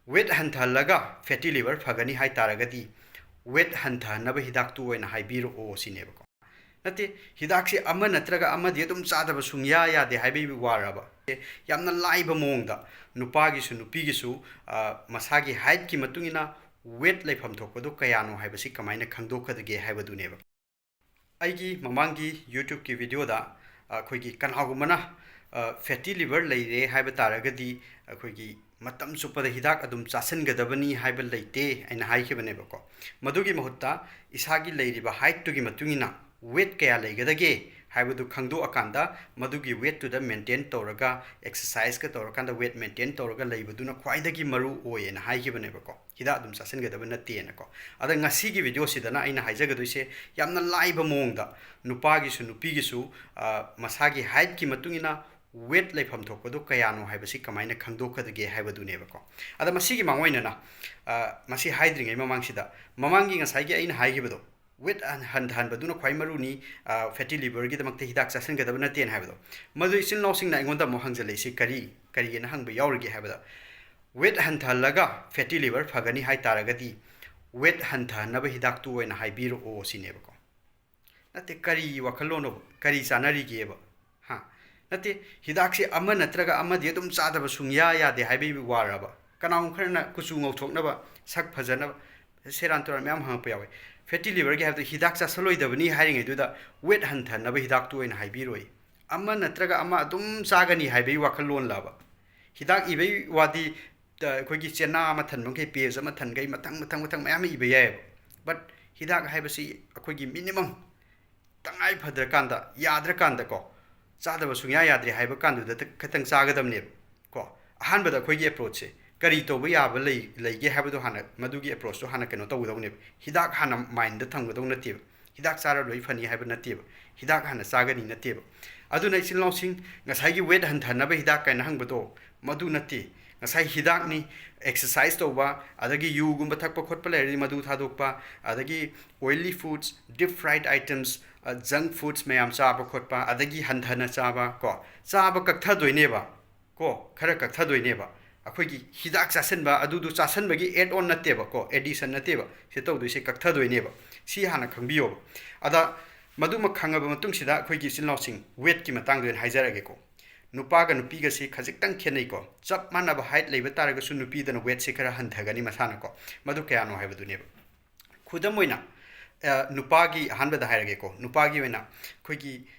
weight ꯍꯟꯊꯍꯜꯂꯒ fatty liver ꯐꯒꯅꯤ ꯍꯥꯏ ꯇꯥꯔꯒꯗꯤ weight ꯍꯟꯊꯍꯟꯅꯕ ꯍꯤꯗꯥꯛꯇꯨ ꯑꯣꯏꯅ ꯍꯥꯏꯕꯤꯔꯛꯑꯣ ꯁꯤꯅꯦꯕꯀꯣ ꯅꯠꯇꯦ ꯍꯤꯗꯥꯛꯁꯦ ꯑꯃ ꯅꯠꯇ꯭ꯔꯒ ꯑꯃꯗꯤ ꯑꯗꯨꯝ ꯆꯥꯗꯕ ꯁꯨꯡꯌꯥ ꯌꯥꯗꯦ ꯍꯥꯏꯕꯒꯤ ꯋꯥꯔꯕ ꯌꯥꯝꯅ ꯂꯥꯏꯕ ꯃꯑꯣꯡꯗ ꯅꯨꯄꯥꯒꯤꯁꯨ ꯅꯨꯄꯤꯒꯤꯁꯨ ꯃꯁꯥꯒꯤ ꯍꯥꯏꯠꯀꯤ ꯃꯇꯨꯡ ꯏꯟꯅ ꯋꯦꯠ ꯂꯩꯐꯝ ꯊꯣꯛꯄꯗꯨ ꯀꯌꯥꯅꯣ ꯍꯥꯏꯕꯁꯤ ꯀꯃꯥꯏꯅ ꯈꯪꯗꯣꯛꯀꯗꯒꯦ ꯍꯥꯏꯕꯗꯨꯅꯦꯕ ꯑꯩꯒꯤ ꯃꯃꯥꯡꯒꯤ ꯌꯨꯇ꯭ꯌꯨꯕꯀꯤ ꯚꯤꯗꯤꯑꯣꯗ ꯑꯩꯈꯣꯏꯒꯤ ꯀꯅꯥꯒꯨꯝꯕꯅ ꯐꯦꯇꯤ ꯂꯤꯚꯔ ꯂꯩꯔꯦ ꯍꯥꯏꯕ ꯇꯥꯔꯒꯗꯤ ꯑꯩꯈꯣꯏꯒꯤ ꯃꯇꯝ ꯆꯨꯞꯄꯗ ꯍꯤꯗꯥꯛ ꯑꯗꯨꯝ ꯆꯥꯁꯤꯟꯒꯗꯕꯅꯤ ꯍꯥꯏꯕ ꯂꯩꯇꯦ ꯑꯩꯅ ꯍꯥꯏꯈꯤꯕꯅꯦꯕꯀꯣ ꯃꯗꯨꯒꯤ ꯃꯍꯨꯠꯇ ꯏꯁꯥꯒꯤ ꯂꯩꯔꯤꯕ ꯍꯥꯏꯠꯇꯨꯒꯤ ꯃꯇꯨꯡ ꯏꯟꯅ ꯋꯦꯠ ꯀꯌꯥ ꯂꯩꯒꯗꯒꯦ ꯍꯥꯏꯕꯗꯨ ꯈꯪꯗꯣꯛꯑꯀꯥꯟꯗ ꯃꯗꯨꯒꯤ ꯋꯦꯠꯇꯨꯗ ꯃꯦꯟꯇꯦꯟ ꯇꯧꯔꯒ ꯑꯦꯛꯁꯔꯁꯥꯏꯁꯀ ꯇꯧꯔꯀꯥꯟꯗ ꯋꯦꯠ ꯃꯦꯟꯇꯦꯟ ꯇꯧꯔꯒ ꯂꯩꯕꯗꯨꯅ ꯈ꯭ꯋꯥꯏꯗꯒꯤ ꯃꯔꯨ ꯑꯣꯏꯌꯦꯅ ꯍꯥꯏꯈꯤꯕꯅꯦꯕꯀꯣ ꯍꯤꯗꯥꯛ ꯑꯗꯨꯝ ꯆꯥꯁꯤꯟꯒꯗꯕ ꯅꯠꯇꯦꯅꯀꯣ ꯑꯗ ꯉꯁꯤꯒꯤ ꯚꯤꯗꯤꯑꯣꯁꯤꯗꯅ ꯑꯩꯅ ꯍꯥꯏꯖꯒꯗꯣꯏꯁꯦ ꯌꯥꯝꯅ ꯂꯥꯏꯕ ꯃꯑꯣꯡꯗ ꯅꯨꯄꯥꯒꯤꯁꯨ ꯅꯨꯄꯤꯒꯤꯁꯨ ꯃꯁꯥꯒꯤ ꯍꯥꯏꯠꯀꯤ ꯃꯇꯨꯡ ꯏꯟꯅ ꯋꯦꯠ ꯂꯩꯐꯝ ꯊꯣꯛꯄꯗꯨ ꯀꯌꯥꯅꯣ ꯍꯥꯏꯕꯁꯤ ꯀꯃꯥꯏꯅ ꯈꯪꯗꯣꯛꯀꯗꯒꯦ ꯍꯥꯏꯕꯗꯨꯅꯦꯕꯀꯣ ꯑꯗ ꯃꯁꯤꯒꯤ ꯃꯥꯡꯑꯣꯏꯅꯅ ꯃꯁꯤ ꯍꯥꯏꯗ꯭ꯔꯤꯉꯩ ꯃꯃꯥꯡꯁꯤꯗ ꯃꯃꯥꯡꯒꯤ ꯉꯁꯥꯏꯒꯤ ꯑꯩꯅ ꯍꯥꯏꯈꯤꯕꯗꯣ ꯋꯦꯠ ꯍꯟꯊꯍꯟꯕꯗꯨꯅ ꯈ꯭ꯋꯥꯏ ꯃꯔꯨꯅꯤ ꯐꯦꯇꯤ ꯂꯤꯚꯔꯒꯤꯗꯃꯛꯇ ꯍꯤꯗꯥꯛ ꯆꯥꯁꯤꯟꯒꯗꯕ ꯅꯠꯇꯦꯅ ꯍꯥꯏꯕꯗꯣ ꯃꯗꯨ ꯏꯆꯤꯜ ꯏꯅꯥꯎꯁꯤꯡꯅ ꯑꯩꯉꯣꯟꯗ ꯑꯃꯨꯛ ꯍꯪꯖꯜꯂꯛꯏꯁꯤ ꯀꯔꯤꯒꯤꯅ ꯍꯪꯕ ꯌꯥꯎꯔꯤꯒꯦ ꯍꯥꯏꯕꯗ ꯋꯦꯠ ꯍꯟꯊꯍꯜꯂꯒ ꯐꯦꯇꯤ ꯂꯤꯚꯔ ꯐꯒꯅꯤ ꯍꯥꯏ ꯇꯥꯔꯒꯗꯤ ꯋꯦꯠ ꯍꯟꯊꯍꯟꯅꯕ ꯍꯤꯗꯥꯛꯇꯨ ꯑꯣꯏꯅ ꯍꯥꯏꯕꯤꯔꯛꯑꯣ ꯁꯤꯅꯦꯕꯀꯣ ꯅꯠꯇꯦ ꯀꯔꯤ ꯋꯥꯈꯜꯂꯣꯟꯅꯣ ꯀꯔꯤ ꯆꯥꯅꯔꯤꯒꯦꯕ ꯅꯠꯇꯦ ꯍꯤꯗꯥꯛꯁꯦ ꯑꯃ ꯅꯠꯇ꯭ꯔꯒ ꯑꯃꯗꯤ ꯑꯗꯨꯝ ꯆꯥꯗꯕ ꯁꯨꯡꯌꯥ ꯌꯥꯗꯦ ꯍꯥꯏꯕꯒꯤ ꯋꯥꯔꯕ ꯀꯅꯥꯒꯨꯝꯕ ꯈꯔꯅ ꯀꯨꯆꯨ ꯉꯧꯊꯣꯛꯅꯕ ꯁꯛ ꯐꯖꯅꯕ ꯁꯦꯔꯥꯟ ꯇꯨꯔꯥꯟ ꯃꯌꯥꯝ ꯍꯪꯉꯛꯄ ꯌꯥꯎꯋꯤ ꯐꯦꯇꯤ ꯂꯤꯚꯔꯒꯤ ꯍꯥꯏꯕꯗ ꯍꯤꯗꯥꯛ ꯆꯥꯁꯜꯂꯣꯏꯗꯕꯅꯤ ꯍꯥꯏꯔꯤꯉꯩꯗꯨꯗ ꯋꯦꯠ ꯍꯟꯊꯍꯟꯅꯕ ꯍꯤꯗꯥꯛꯇꯨ ꯑꯣꯏꯅ ꯍꯥꯏꯕꯤꯔꯣꯏ ꯑꯃ ꯅꯠꯇ꯭ꯔꯒ ꯑꯃ ꯑꯗꯨꯝ ꯆꯥꯒꯅꯤ ꯍꯥꯏꯕꯒꯤ ꯋꯥꯈꯜꯂꯣꯟꯂꯕ ꯍꯤꯗꯥꯛ ꯏꯕꯒꯤ ꯋꯥꯗꯤ ꯑꯩꯈꯣꯏꯒꯤ ꯆꯦꯅꯥ ꯑꯃ ꯊꯟꯕꯈꯩ ꯄꯦꯖ ꯑꯃ ꯊꯟꯈꯩ ꯃꯊꯪ ꯃꯌꯥꯝ ꯏꯕ ꯌꯥꯏꯑꯕ ꯕꯠ ꯍꯤꯗꯥꯛ ꯍꯥꯏꯕꯁꯤ ꯑꯩꯈꯣꯏꯒꯤ ꯃꯤꯅꯤꯃꯝ ꯇꯉꯥꯏ ꯐꯗ꯭ꯔꯀꯥꯟꯗ ꯌꯥꯗ꯭ꯔꯀꯥꯟꯗꯀꯣ ꯆꯥꯗꯕ ꯁꯨꯡꯌꯥ ꯌꯥꯗ꯭ꯔꯦ ꯍꯥꯏꯕ ꯀꯥꯟꯗꯨꯗ ꯈꯤꯇꯪ ꯆꯥꯒꯗꯕꯅꯦꯕ ꯀꯣ ꯑꯍꯥꯟꯕꯗ ꯑꯩꯈꯣꯏꯒꯤ ꯑꯦꯄ꯭ꯔꯣꯆꯁꯦ ꯀꯔꯤ ꯇꯧꯕ ꯌꯥꯕ ꯂꯩꯒꯦ ꯍꯥꯏꯕꯗꯣ ꯍꯥꯟꯅ ꯃꯗꯨꯒꯤ ꯑꯦꯄ꯭ꯔꯣꯆꯇꯣ ꯍꯥꯟꯅ ꯀꯩꯅꯣ ꯇꯧꯒꯗꯧꯅꯦꯕ ꯍꯤꯗꯥꯛ ꯍꯥꯟꯅ ꯃꯥꯏꯟꯗ ꯊꯝꯒꯗꯧ ꯅꯠꯇꯦꯕ ꯍꯤꯗꯥꯛ ꯆꯥꯔ ꯂꯣꯏ ꯐꯅꯤ ꯍꯥꯏꯕ ꯅꯠꯇꯦꯕ ꯍꯤꯗꯥꯛ ꯍꯥꯟꯅ ꯆꯥꯒꯅꯤ ꯅꯠꯇꯦꯕ ꯑꯗꯨꯅ ꯏꯆꯤꯜ ꯏꯅꯥꯎꯁꯤꯡ ꯉꯁꯥꯏꯒꯤ ꯋꯦꯠ ꯍꯟꯊꯅꯕ ꯍꯤꯗꯥꯛ ꯀꯥꯏꯅ ꯍꯪꯕꯗꯣ ꯃꯗꯨ ꯅꯠꯇꯦ ꯉꯁꯥꯏ ꯍꯤꯗꯥꯛꯅꯤ ꯑꯦꯛꯁꯔꯁꯥꯏꯁ ꯇꯧꯕ ꯑꯗꯒꯤ ꯌꯨꯒꯨꯝꯕ ꯊꯛꯄ ꯈꯣꯠꯄ ꯂꯩꯔꯗꯤ ꯃꯗꯨ ꯊꯥꯗꯣꯛꯄ ꯑꯗꯒꯤ ꯑꯣꯏꯂꯤ ꯐꯨꯗꯁ ꯗꯤꯞ ꯐ꯭ꯔꯥꯏꯗ ꯑꯥꯏꯇꯦꯝꯁ ꯖꯪꯛ ꯐꯨꯗꯁ ꯃꯌꯥꯝ ꯆꯥꯕ ꯈꯣꯠꯄ ꯑꯗꯒꯤ ꯍꯟꯊꯅ ꯆꯥꯕ ꯀꯣ ꯆꯥꯕ ꯀꯛꯊꯗꯣꯏꯅꯦꯕ ꯀꯣ ꯈꯔ ꯀꯛꯊꯗꯣꯏꯅꯦꯕ ꯑꯩꯈꯣꯏꯒꯤ ꯍꯤꯗꯥꯛ ꯆꯥꯁꯤꯟꯕ ꯑꯗꯨꯗꯨ ꯆꯥꯁꯤꯟꯕꯒꯤ ꯑꯦꯗ ꯑꯣꯟ ꯅꯠꯇꯦꯕ ꯀꯣ ꯑꯦꯗꯤꯁꯟ ꯅꯠꯇꯦꯕ ꯁꯤ ꯇꯧꯗꯣꯏꯁꯦ ꯀꯛꯊꯗꯣꯏꯅꯦꯕ ꯁꯤ ꯍꯥꯟꯅ ꯈꯪꯕꯤꯌꯣꯕ ꯑꯗ ꯃꯗꯨꯃ ꯈꯪꯉꯕ ꯃꯇꯨꯡꯁꯤꯗ ꯑꯩꯈꯣꯏꯒꯤ ꯏꯆꯤꯜ ꯏꯅꯥꯎꯁꯤꯡ ꯋꯦꯠꯀꯤ ꯃꯇꯥꯡꯗ ꯑꯣꯏꯅ ꯍꯥꯏꯖꯔꯒꯦꯀꯣ ꯅꯨꯄꯥꯒ ꯅꯨꯄꯤꯒꯁꯤ ꯈꯖꯤꯛꯇꯪ ꯈꯦꯠꯅꯩꯀꯣ ꯆꯞ ꯃꯥꯟꯅꯕ ꯍꯥꯏꯠ ꯂꯩꯕ ꯇꯥꯔꯒꯁꯨ ꯅꯨꯄꯤꯗꯅ ꯋꯦꯠꯁꯦ ꯈꯔ ꯍꯟꯊꯒꯅꯤ ꯃꯁꯥꯅꯀꯣ ꯃꯗꯨ ꯀꯌꯥꯅꯣ ꯍꯥꯏꯕꯗꯨꯅꯦꯕ ꯈꯨꯗꯝ ꯑꯣꯏꯅ ꯅꯨꯄꯥꯒꯤ ꯑꯍꯥꯟꯕꯗ ꯍꯥꯏꯔꯒꯦꯀꯣ ꯅꯨꯄꯥꯒꯤ ꯑꯣꯏꯅ ꯑꯩꯈꯣꯏꯒꯤ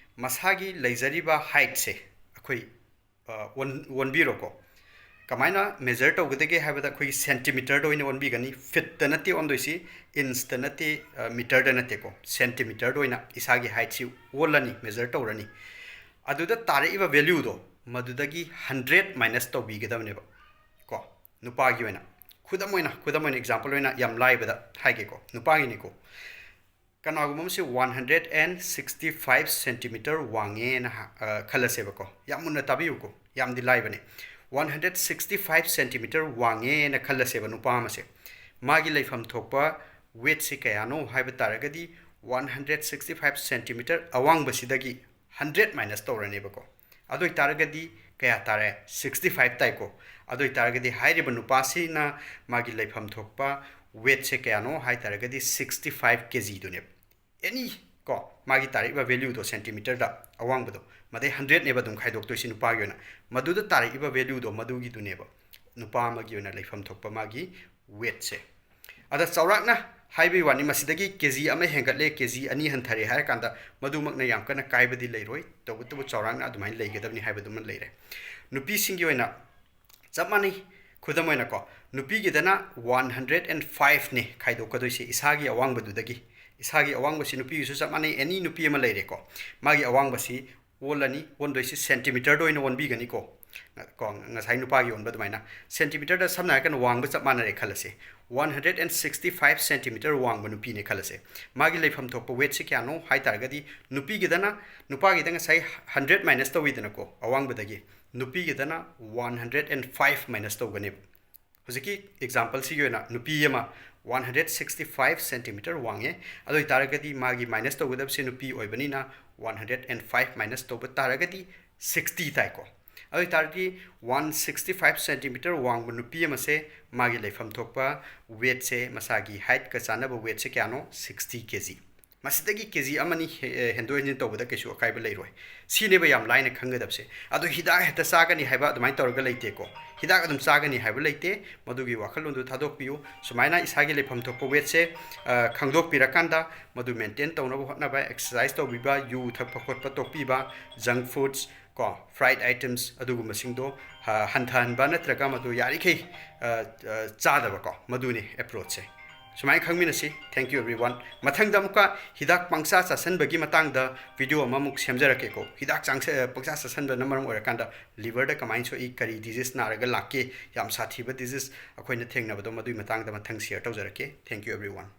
ꯃꯁꯥꯒꯤ ꯂꯩꯖꯔꯤꯕ ꯍꯥꯏꯠꯁꯦ ꯑꯩꯈꯣꯏ ꯑꯣꯟꯕꯤꯔꯣꯀꯣ ꯀꯃꯥꯏꯅ ꯃꯦꯖꯔ ꯇꯧꯒꯗꯒꯦ ꯍꯥꯏꯕꯗ ꯑꯩꯈꯣꯏꯒꯤ ꯁꯦꯟꯇꯤꯃꯤꯇꯔꯗ ꯑꯣꯏꯅ ꯑꯣꯟꯕꯤꯒꯅꯤ ꯐꯤꯠꯇ ꯅꯠꯇꯦ ꯑꯣꯟꯗꯣꯏꯁꯤ ꯏꯟꯁꯇ ꯅꯠꯇꯦ ꯃꯤꯇꯔꯗ ꯅꯠꯇꯦꯀꯣ ꯁꯦꯟꯇꯤꯃꯤꯇꯔꯗ ꯑꯣꯏꯅ ꯏꯁꯥꯒꯤ ꯍꯥꯏꯠꯁꯤ ꯑꯣꯜꯂꯅꯤ ꯃꯦꯖꯔ ꯇꯧꯔꯅꯤ ꯑꯗꯨꯗ ꯇꯥꯔꯛꯏꯕ ꯚꯦꯂ꯭ꯌꯨꯗꯣ ꯃꯗꯨꯗꯒꯤ 100 ꯃꯥꯏꯅꯁ ꯇꯧꯕꯤꯒꯗꯕꯅꯦꯕ ꯀꯣ ꯅꯨꯄꯥꯒꯤ ꯑꯣꯏꯅ ꯈꯨꯗꯝ ꯑꯣꯏꯅ ꯑꯦꯛꯖꯥꯝꯄꯜ ꯑꯣꯏꯅ ꯌꯥꯝ ꯂꯥꯏꯕꯗ ꯍꯥꯏꯒꯦꯀꯣ ꯅꯨꯄꯥꯒꯤꯅꯤꯀꯣ ꯀꯅꯥꯒꯨꯝꯕ ꯑꯃꯁꯦ 165 ꯁꯦꯟꯇꯤꯃꯤꯇꯔ ꯋꯥꯡꯉꯦꯅ ꯈꯜꯂꯁꯦꯕꯀꯣ ꯌꯥꯝ ꯃꯨꯟꯅ ꯇꯥꯕꯤꯌꯨꯀꯣ ꯌꯥꯝꯗꯤ ꯂꯥꯏꯕꯅꯦ 165 ꯁꯦꯟꯇꯤꯃꯤꯇꯔ ꯋꯥꯡꯉꯦꯅ ꯈꯜꯂꯁꯦꯕ ꯅꯨꯄꯥ ꯑꯃꯁꯦ ꯃꯥꯒꯤ ꯂꯩꯐꯝ ꯊꯣꯛꯄ ꯋꯦꯠꯁꯤ ꯀꯌꯥꯅꯣ ꯍꯥꯏꯕ ꯇꯥꯔꯒꯗꯤ 165 ꯁꯦꯟꯇꯤꯃꯤꯇꯔ ꯑꯋꯥꯡꯕꯁꯤꯗꯒꯤ 100 ꯃꯥꯏꯅꯁ ꯇꯧꯔꯅꯦꯕꯀꯣ ꯑꯗꯨ ꯑꯣꯏꯇꯥꯔꯒꯗꯤ ꯀꯌꯥ ꯇꯥꯔꯦ 65 ꯇꯥꯏꯀꯣ ꯑꯗꯨ ꯑꯣꯏꯇꯥꯔꯒꯗꯤ ꯍꯥꯏꯔꯤꯕ ꯅꯨꯄꯥꯁꯤꯅ ꯃꯥꯒꯤ ꯂꯩꯐꯝ ꯊꯣꯛꯄ ꯋꯦꯠꯁꯦ ꯀꯌꯥꯅꯣ ꯍꯥꯏ ꯇꯥꯔꯒꯗꯤ 65 kgꯗꯨꯅꯦꯕ ꯑꯦꯅꯤ ꯀꯣ ꯃꯥꯒꯤ ꯇꯥꯔꯛꯏꯕ ꯚꯦꯂ꯭ꯌꯨꯗꯣ ꯁꯦꯟꯇꯤꯃꯤꯇꯔꯗ ꯑꯋꯥꯡꯕꯗꯣ ꯃꯗꯩ 100ꯅꯦꯕ ꯑꯗꯨꯝ ꯈꯥꯏꯗꯣꯛꯇꯣꯏꯁꯤ ꯅꯨꯄꯥꯒꯤ ꯑꯣꯏꯅ ꯃꯗꯨꯗ ꯇꯥꯔꯛꯏꯕ ꯚꯦꯂ꯭ꯌꯨꯗꯣ ꯃꯗꯨꯒꯤꯗꯨꯅꯦꯕ ꯅꯨꯄꯥ ꯑꯃꯒꯤ ꯑꯣꯏꯅ ꯂꯩꯐꯝ ꯊꯣꯛꯄ ꯃꯥꯒꯤ ꯋꯦꯠꯁꯦ ꯑꯗ ꯆꯥꯎꯔꯥꯛꯅ ꯍꯥꯏꯕꯒꯤ ꯋꯥꯅꯤ ꯃꯁꯤꯗꯒꯤ ꯀꯦꯖꯤ ꯑꯃ ꯍꯦꯟꯒꯠꯂꯦ ꯀꯦꯖꯤ ꯑꯅꯤ ꯍꯟꯊꯔꯦ ꯍꯥꯏꯔꯀꯥꯟꯗ ꯃꯗꯨꯃꯛꯅ ꯌꯥꯝ ꯀꯟꯅ ꯀꯥꯏꯕꯗꯤ ꯂꯩꯔꯣꯏ ꯇꯧꯕꯇꯕꯨ ꯆꯥꯎꯔꯥꯛꯅ ꯑꯗꯨꯃꯥꯏꯅ ꯂꯩꯒꯗꯕꯅꯤ ꯍꯥꯏꯕꯗꯨꯃ ꯂꯩꯔꯦ ꯅꯨꯄꯤꯁꯤꯡꯒꯤ ꯑꯣꯏꯅ ꯆꯞ ꯃꯥꯟꯅꯩ ꯈꯨꯗꯝ ꯑꯣꯏꯅꯀꯣ ꯅꯨꯄꯤꯒꯤꯗꯅ 105ꯅꯦ ꯈꯥꯏꯗꯣꯛꯀꯗꯣꯏꯁꯦ ꯏꯁꯥꯒꯤ ꯑꯋꯥꯡꯕꯗꯨꯗꯒꯤ ꯏꯁꯥꯒꯤ ꯑꯋꯥꯡꯕꯁꯤ ꯅꯨꯄꯤꯒꯤꯁꯨ ꯆꯞ ꯃꯥꯟꯅꯩ ꯑꯦꯅꯤ ꯅꯨꯄꯤ ꯑꯃ ꯂꯩꯔꯦꯀꯣ ꯃꯥꯒꯤ ꯑꯋꯥꯡꯕꯁꯤ ꯑꯣꯟꯗꯣꯏꯁꯤ ꯁꯦꯟꯇꯤꯃꯤꯇꯔꯗ ꯑꯣꯏꯅ ꯑꯣꯟꯕꯤꯒꯅꯤꯀꯣ ꯉꯁꯥꯏ ꯅꯨꯄꯥꯒꯤ ꯑꯣꯟꯕ ꯑꯗꯨꯃꯥꯏꯅ ꯁꯦꯟꯇꯤꯃꯤꯇꯔꯗ ꯁꯝꯅ ꯍꯥꯏꯔꯀꯥꯟꯗ ꯋꯥꯡꯕ ꯆꯞ ꯃꯥꯟꯅꯔꯦ ꯈꯜꯂꯁꯦ 165 ꯁꯦꯟꯇꯤꯃꯤꯇꯔ ꯋꯥꯡꯕ ꯅꯨꯄꯤꯅꯦ ꯈꯜꯂꯁꯦ ꯃꯥꯒꯤ ꯂꯩꯐꯝ ꯊꯣꯛꯄ ꯋꯦꯠꯁꯤ ꯀꯌꯥꯅꯣ ꯍꯥꯏ ꯇꯥꯔꯒꯗꯤ ꯅꯨꯄꯥꯒꯤꯗ ꯉꯁꯥꯏ 100 ꯃꯥꯏꯅꯁ ꯇꯧꯋꯤꯗꯅꯀꯣ ꯑꯋꯥꯡꯕꯗꯒꯤ ꯅꯨꯄꯤꯒꯤꯗꯅ 105 ꯃꯥꯏꯅꯁ ꯇꯧꯒꯅꯦꯕ ꯍꯧꯖꯤꯛꯀꯤ ꯑꯦꯛꯖꯥꯝꯄꯜꯁꯤꯒꯤ ꯑꯣꯏꯅ ꯅꯨꯄꯤ ꯑꯃ 165 ꯁꯦꯟꯇꯤꯃꯤꯇꯔ ꯋꯥꯡꯉꯦ ꯑꯗꯨ ꯑꯣꯏꯇꯥꯔꯒꯗꯤ ꯃꯥꯒꯤ ꯃꯥꯏꯅꯁ ꯇꯧꯒꯗꯕꯁꯦ ꯅꯨꯄꯤ ꯑꯣꯏꯕꯅꯤꯅ 105 ꯃꯥꯏꯅꯁ ꯇꯧꯕ ꯇꯥꯔꯒꯗꯤ 60 ꯇꯥꯏꯀꯣ ꯑꯗꯨ ꯑꯣꯏꯇꯥꯔꯗꯤ 165 cm ꯋꯥꯡꯕ ꯅꯨꯄꯤ ꯑꯃꯁꯦ ꯃꯥꯒꯤ ꯂꯩꯐꯝ ꯊꯣꯛꯄ ꯋꯦꯠꯁꯦ ꯃꯁꯥꯒꯤ ꯍꯥꯏꯠꯀ ꯆꯥꯟꯅꯕ ꯋꯦꯠꯁꯦ ꯀꯌꯥꯅꯣ 60 kg ꯃꯁꯤꯗꯒꯤ ꯀꯦꯖꯤ ꯑꯃꯅꯤ ꯍꯦꯟꯗꯣꯛ ꯍꯦꯟꯖꯤꯟ ꯇꯧꯕꯗ ꯀꯩꯁꯨ ꯑꯀꯥꯏꯕ ꯂꯩꯔꯣꯏ ꯁꯤꯅꯦꯕ ꯌꯥꯝ ꯂꯥꯏꯅ ꯈꯪꯒꯗꯕꯁꯦ ꯑꯗꯣ ꯍꯤꯗꯥꯛ ꯍꯦꯛꯇ ꯆꯥꯒꯅꯤ ꯍꯥꯏꯕ ꯑꯗꯨꯃꯥꯏꯅ ꯇꯧꯔꯒ ꯂꯩꯇꯦꯀꯣ ꯍꯤꯗꯥꯛ ꯑꯗꯨꯝ ꯆꯥꯒꯅꯤ ꯍꯥꯏꯕ ꯂꯩꯇꯦ ꯃꯗꯨꯒꯤ ꯋꯥꯈꯜꯂꯣꯟꯗꯨ ꯊꯥꯗꯣꯛꯄꯤꯌꯨ ꯁꯨꯃꯥꯏꯅ ꯏꯁꯥꯒꯤ ꯂꯩꯐꯝ ꯊꯣꯛꯄ ꯋꯦꯠꯁꯦ ꯈꯪꯗꯣꯛꯄꯤꯔꯀꯥꯟꯗ ꯃꯗꯨ ꯃꯦꯟꯇꯦꯟ ꯇꯧꯅꯕ ꯍꯣꯠꯅꯕ ꯑꯦꯛꯁꯔꯁꯥꯏꯁ ꯇꯧꯕꯤꯕ ꯌꯨ ꯊꯛꯄ ꯈꯣꯠꯄ ꯇꯣꯛꯄꯤꯕ ꯖꯪ ꯐꯨꯗꯁ ꯀꯣ ꯐ꯭ꯔꯥꯏꯗ ꯑꯥꯏꯇꯦꯝꯁ ꯑꯗꯨꯒꯨꯝꯕꯁꯤꯡꯗꯣ ꯍꯟꯊꯍꯟꯕ ꯅꯠꯇ꯭ꯔꯒ ꯃꯗꯨ ꯌꯥꯔꯤꯈꯩ ꯆꯥꯗꯕꯀꯣ ꯃꯗꯨꯅꯤ ꯑꯦꯄ꯭ꯔꯣꯆꯁꯦ ꯁꯨꯃꯥꯏꯅ ꯈꯪꯃꯤꯟꯅꯁꯤ ꯊꯦꯡꯛ ꯌꯨ ꯑꯦꯕ꯭ꯔꯤꯋꯥꯟ ꯃꯊꯪꯗ ꯑꯃꯨꯛꯀ ꯍꯤꯗꯥꯛ ꯄꯪꯆꯥ ꯆꯥꯁꯟꯕꯒꯤ ꯃꯇꯥꯡꯗ ꯚꯤꯗꯤꯑꯣ ꯑꯃꯃꯨꯛ ꯁꯦꯝꯖꯔꯛꯀꯦꯀꯣ ꯍꯤꯗꯥꯛ ꯄꯪꯆꯥ ꯆꯥꯁꯟꯕꯅ ꯃꯔꯝ ꯑꯣꯏꯔꯀꯥꯟꯗ ꯂꯤꯚꯔꯗ ꯀꯃꯥꯏꯅ ꯁꯣꯛꯏ ꯀꯔꯤ ꯗꯤꯖꯤꯁ ꯅꯥꯔꯒ ꯂꯥꯛꯀꯦ ꯌꯥꯝ ꯁꯥꯊꯤꯕ ꯗꯤꯖꯤꯁ ꯑꯩꯈꯣꯏꯅ ꯊꯦꯡꯅꯕꯗꯣ ꯃꯗꯨꯒꯤ ꯃꯇꯥꯡꯗ ꯃꯊꯪ ꯁꯤꯌꯔ ꯇꯧꯖꯔꯛꯀꯦ ꯊꯦꯡꯛ ꯌꯨ ꯑꯦꯕ꯭ꯔꯤꯋꯥꯟ